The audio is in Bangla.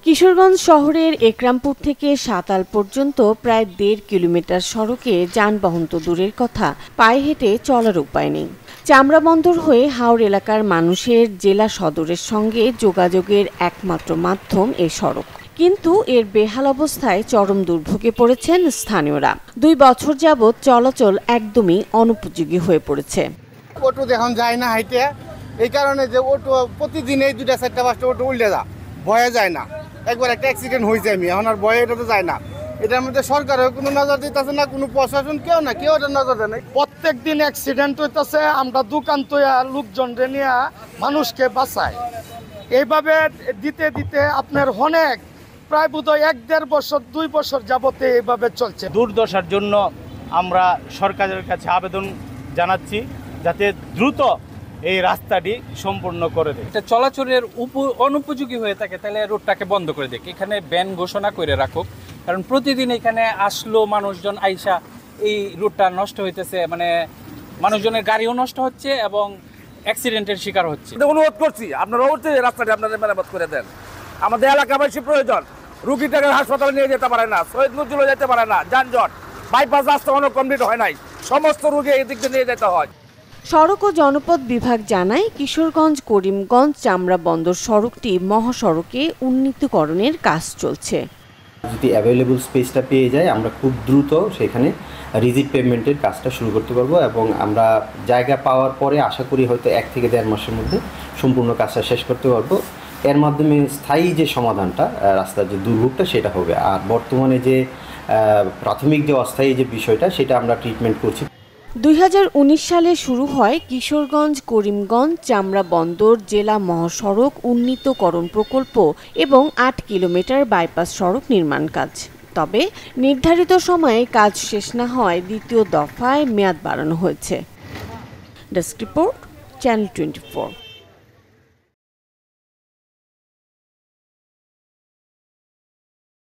কিশোরগঞ্জ শহরের একরামপুর থেকে সাতাল পর্যন্ত প্রায় ১.৫ কিলোমিটার সড়কে যানবাহন তো দূরের কথা, পায়ে হেঁটে চলার উপায় নেই। চামড়া বন্দর হয়ে হাওর এলাকার মানুষের জেলা সদরের সঙ্গে যোগাযোগের একমাত্র মাধ্যম এ সড়ক। কিন্তু এর বেহাল অবস্থায় চরম দুর্ভোগে পড়েছেন স্থানীয়রা। ২ বছর যাবৎ চলাচল একদমই অনুপযোগী হয়ে পড়েছে। অটো এখন যায় না হাইটে, এই কারণে যে অটো প্রতিদিন এই ২টা ৪টা ৫টা অটো উল্টে যা ভয়ে যায় না। একবার একটা অ্যাক্সিডেন্ট হয়েছে, আমি এখন আর ভয়ে এটাতে যায় না। এটার মধ্যে সরকারের কোনো নজর দিতেছে না, কোনো প্রশাসন কেউ এটা নজর দেয় না। প্রত্যেক দিন অ্যাক্সিডেন্ট হইতেছে, আমরা দোকান তো লোকজন নিয়ে মানুষকে বাঁচাই। এইভাবে দিতে দিতে আপনার অনেক প্রায় বোধহয় ১-১.৫ বছর ২ বছর যাবতে এইভাবে চলছে। দুর্দশার জন্য আমরা সরকারের কাছে আবেদন জানাচ্ছি যাতে দ্রুত এই রাস্তাটি সম্পূর্ণ করে দেয়। এটা চলাচলের অনুপযোগী হয়ে থাকে, তাহলে রোডটাকে বন্ধ করে দেয়, এখানে ব্যান ঘোষণা করে রাখুক। কারণ প্রতিদিন এখানে আসলো মানুষজন আইসা এই রোডটা নষ্ট হইতেছে, মানে মানুষজনের গাড়িও নষ্ট হচ্ছে এবং অ্যাক্সিডেন্টের শিকার হচ্ছে। অনুরোধ করছি আপনারা রাস্তাটি আপনাদের মেরামত করে দেন। আমাদের এলাকাবাসী প্রয়োজন, রুগীটাকে হাসপাতালে নিয়ে যেতে পারে না, শহীদ নজরুলও যেতে পারে না, যানজট, বাইপাস রাস্তা এখনো কমপ্লিট হয় নাই, সমস্ত রুগী এই দিক দিয়ে নিয়ে যেতে হয়। সড়ক ও জনপথ বিভাগ জানায়, কিশোরগঞ্জ করিমগঞ্জ চামড়া বন্দর সড়কটি মহাসড়কে উন্নীতকরণের কাজ চলছে। যদি অ্যাভেলেবল স্পেসটা পেয়ে যায়, আমরা খুব দ্রুত সেখানে রিজিড পেভমেন্টের কাজটা শুরু করতে পারবো এবং আমরা জায়গা পাওয়ার পরে আশা করি হয়তো ১ থেকে ১.৫ মাসের মধ্যে সম্পূর্ণ কাজটা শেষ করতে পারবো। এর মাধ্যমে স্থায়ী যে সমাধানটা, রাস্তার যে দুর্ভোগটা সেটা হবে। আর বর্তমানে যে প্রাথমিক যে অস্থায়ী যে বিষয়টা, সেটা আমরা ট্রিটমেন্ট করছি। ২০১৯ সালে শুরু হয় কিশোরগঞ্জ করিমগঞ্জ চামড়া বন্দর জেলা মহাসড়ক উন্নীতকরণ প্রকল্প এবং ৮ কিলোমিটার বাইপাস সড়ক নির্মাণ কাজ। তবে নির্ধারিত সময়ে কাজ শেষ না হয় দ্বিতীয় দফায় মেয়াদ বাড়ানো হয়েছে। Desk report, channel 24।